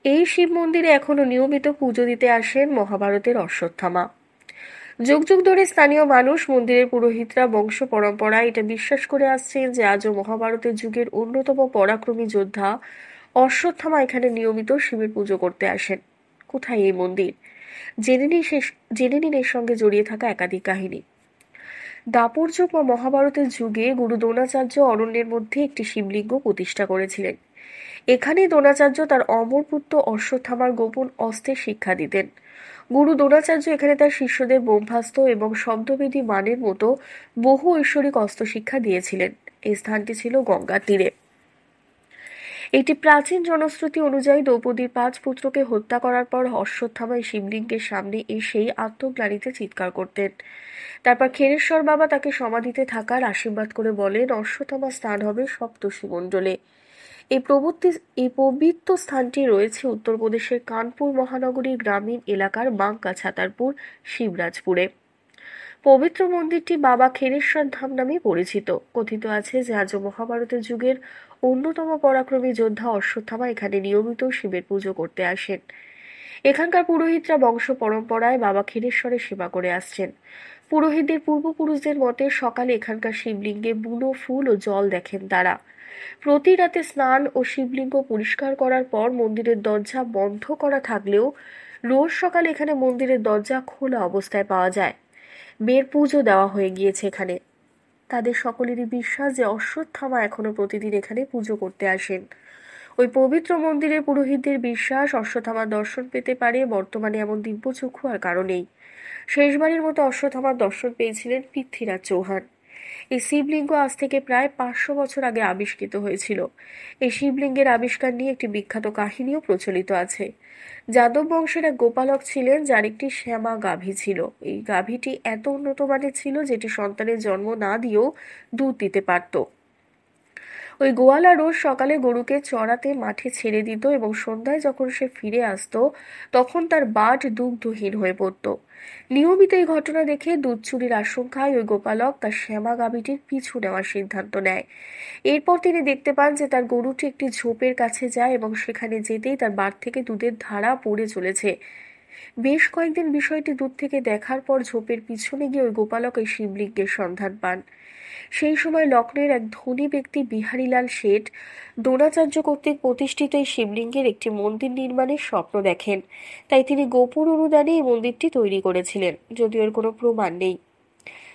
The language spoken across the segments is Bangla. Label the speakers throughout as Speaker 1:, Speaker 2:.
Speaker 1: এই শিব মন্দিরে এখনো নিয়মিত পুজো দিতে আসেন মহাভারতের অশ্বত্থামা। যুগ যুগ ধরে স্থানীয় মানুষ, মন্দিরের পুরোহিতরা বংশ পরম্পরায় এটা বিশ্বাস করে আসছেন যে আজও মহাভারতের যুগের অন্যতম পরাক্রমী যোদ্ধা অশ্বত্থামা এখানে নিয়মিত শিবের পুজো করতে আসেন। কোথায় এই মন্দির? জেনে নিন এর সঙ্গে জড়িয়ে থাকা একাধিক কাহিনী। দাপর যুগ বা মহাভারতের যুগে গুরু দ্রোণাচার্য অরণ্যের মধ্যে একটি শিবলিঙ্গ প্রতিষ্ঠা করেছিলেন। এখানেই দ্রোণাচার্য তার অমর পুত্র অশ্বত্থামার গোপন অস্ত্রের শিক্ষা দিতেন। গুরু দ্রোণাচার্য এখানে তার শিষ্যদের ব্রহ্মাস্ত্র এবং শব্দবেদী মানের মতো বহু ঐশ্বরিক অস্ত্র শিক্ষা দিয়েছিলেন। এই স্থানটি ছিল গঙ্গার তীরে। একটি প্রাচীন জনশ্রুতি অনুযায়ী দ্রৌপদীর 5 পুত্রকে হত্যা করার পর অশ্বত্থামা এই শিবলিঙ্গের সামনে এসেই আত্মগ্লানিতে চিৎকার করতেন। তারপর ক্ষীরেশ্বর বাবা তাকে সমাধিতে থাকার আশীর্বাদ করে বলেন, অশ্বত্থামা স্থান হবে সপ্তর্ষিমণ্ডলে। এই প্রবর্তি এই পবিত্র স্থানটি রয়েছে উত্তরপ্রদেশের কানপুর মহানগরীর গ্রামীণ এলাকার বাঙ্কা ছাতারপুর শিবরাজপুরে। পবিত্র মন্দিরটি বাবা ক্ষীরেশ্বর ধাম নামে পরিচিত। কথিত আছে যে আজও মহাভারতের যুগের অন্যতম পরাক্রমী যোদ্ধা অশ্বত্থামা এখানে নিয়মিত শিবের পুজো করতে আসেন। এখানকার পুরোহিতরা বংশ পরম্পরায় বাবা ক্ষীরেশ্বরের সেবা করে আসছেন। পুরোহিতদের পূর্বপুরুষদের মতে সকালে এখানকার শিবলিঙ্গে বুনো ফুল ও জল দেখেন তারা। প্রতি রাতে স্নান ও শিবলিঙ্গ পরিষ্কার করার পর মন্দিরের দরজা বন্ধ করা থাকলেও রোজ সকালে এখানে মন্দিরের দরজা খোলা অবস্থায় পাওয়া যায়। বের পুজো দেওয়া হয়ে গিয়েছে এখানে। তাদের সকলেরই বিশ্বাস যে অশ্বত্থামা এখনো প্রতিদিন এখানে পুজো করতে আসেন। ওই পবিত্র মন্দিরের পুরোহিতদের বিশ্বাস, অশ্বত্থামার দর্শন পেতে পারে বর্তমানে এমন দিব্যচক্ষু আর কারো নেই। শেষবারের মতো অশ্বত্থামার দর্শন পেয়েছিলেন পৃথ্বীরাজ চৌহান। এই শিবলিঙ্গ আজ থেকে প্রায় 500 বছর আগে আবিষ্কৃত হয়েছিল। এই শিবলিঙ্গের আবিষ্কার নিয়ে একটি বিখ্যাত কাহিনীও প্রচলিত আছে। যাদব বংশের এক গোপালক ছিলেন যার একটি শ্যামা গাভী ছিল। এই গাভীটি এত উন্নত মানের ছিল যেটি সন্তানের জন্ম না দিয়েও দুধ দিতে পারত। ওই গোয়ালা রোজ সকালে গরুকে চড়াতে মাঠে ছেড়ে দিত এবং সন্ধ্যায় যখন সে ফিরে আসতো তখন তার বাট দুগ্ধহীন হয়ে পড়ত। নিয়মিত এই ঘটনা দেখে দুধ চুরির আশঙ্কায় ওই গোপালক তার শ্যামা গাভীটির পিছু নেওয়ার সিদ্ধান্ত নেয়। এরপর তিনি দেখতে পান যে তার গরুটি একটি ঝোপের কাছে যায় এবং সেখানে যেতেই তার বাট থেকে দুধের ধারা পড়ে চলেছে। বেশ কয়েকদিন বিষয়টি দূর থেকে দেখার পর ঝোপের পিছনে গিয়ে ওই গোপালক এই শিবলিঙ্গের সন্ধান পান। সেই সময় লক্ষ্ণৌর এক ধনী ব্যক্তি বিহারীলাল শেঠ দ্রোণাচার্য কর্তৃক প্রতিষ্ঠিত এই শিবলিঙ্গের একটি মন্দির নির্মাণের স্বপ্ন দেখেন। তাই তিনি গোপন অনুদানে এই মন্দিরটি তৈরি করেছিলেন, যদিও এর কোনো প্রমাণ নেই।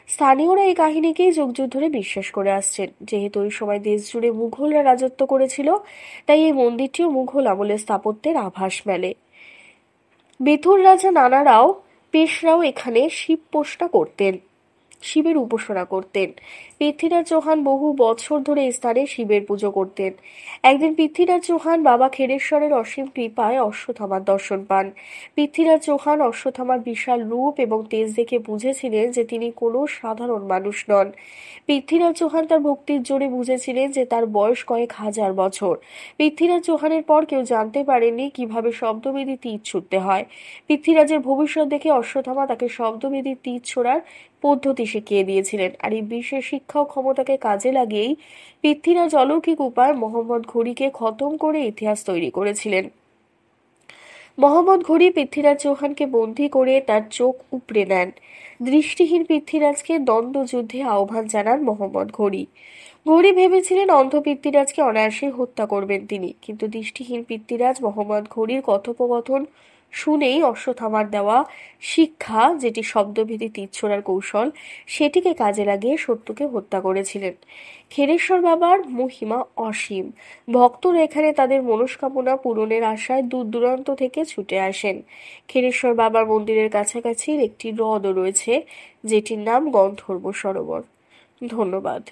Speaker 1: স্থানীয়রা এই কাহিনীকেই যুগ যুগ ধরে বিশ্বাস করে আসছেন। যেহেতু ওই সময় দেশ জুড়ে মুঘলরা রাজত্ব করেছিল, তাই এই মন্দিরটিও মুঘল আমলের স্থাপত্যের আভাস মেলে। বেথুর রাজা নানারাও পেশরাও এখানে শিবের উপাসনা করতেন। পৃথ্বীরাজ চৌহান বহু বছর ধরে এই স্থানে শিবের পুজো করতেন। একদিন পৃথ্বীরাজ চৌহান বাবা ক্ষীরেশ্বরের অসীম কৃপায় অশ্বত্থামার দর্শন পান। পৃথ্বীরাজ চৌহান অশ্বত্থামার বিশাল রূপ এবং তেজ দেখে বুঝেছিলেন যে তিনি কোনো সাধারণ মানুষ নন। পৃথ্বীরাজ চৌহান তার ভক্তির জোরে বুঝেছিলেন যে তার বয়স কয়েক হাজার বছর। পৃথ্বীরাজ চৌহানের পর কেউ জানতে পারেনি কিভাবে শব্দবেদী তীর ছুটতে হয়। পৃথ্বীরাজের ভবিষ্যৎ দেখে অশ্বত্থামা তাকে শব্দবেদী তীর ছোড়ার পদ্ধতি শিখিয়ে দিয়েছিলেন। আর এই বিশেষ শিক্ষা ও ক্ষমতাকে কাজে লাগিয়েই পৃথ্বীরাজ অলৌকিক উপায় মোহাম্মদ ঘুরিকে খতম করে ইতিহাস তৈরি করেছিলেন। মোহাম্মদ ঘুরি পৃথ্বীরাজ চৌহানকে বন্দী করে তার চোখ উপড়ে নেন। দৃষ্টিহীন পৃথ্বীরাজকে দ্বন্দ্বযুদ্ধে আহ্বান জানান মোহাম্মদ ঘুরি। ঘুরি ভেবেছিলেন অন্ধ পৃথ্বীরাজকে অনায়াসে হত্যা করবেন তিনি, কিন্তু দৃষ্টিহীন পৃথ্বীরাজ মোহাম্মদ ঘুরির কথোপকথন শুনেই অশ্বত্থামার দেওয়া শিক্ষা, যেটি শব্দভেদী তীর ছোড়ার কৌশল, সেটিকে কাজে লাগিয়ে শত্রুকে হত্যা করেছিলেন। ক্ষীরেশ্বর বাবার মহিমা অসীম। ভক্তরা এখানে তাদের মনস্কামনা পূরণের আশায় দূর দূরান্ত থেকে ছুটে আসেন। ক্ষীরেশ্বর বাবার মন্দিরের কাছাকাছি একটি হ্রদও রয়েছে, যেটির নাম গন্ধর্ব সরোবর। ধন্যবাদ।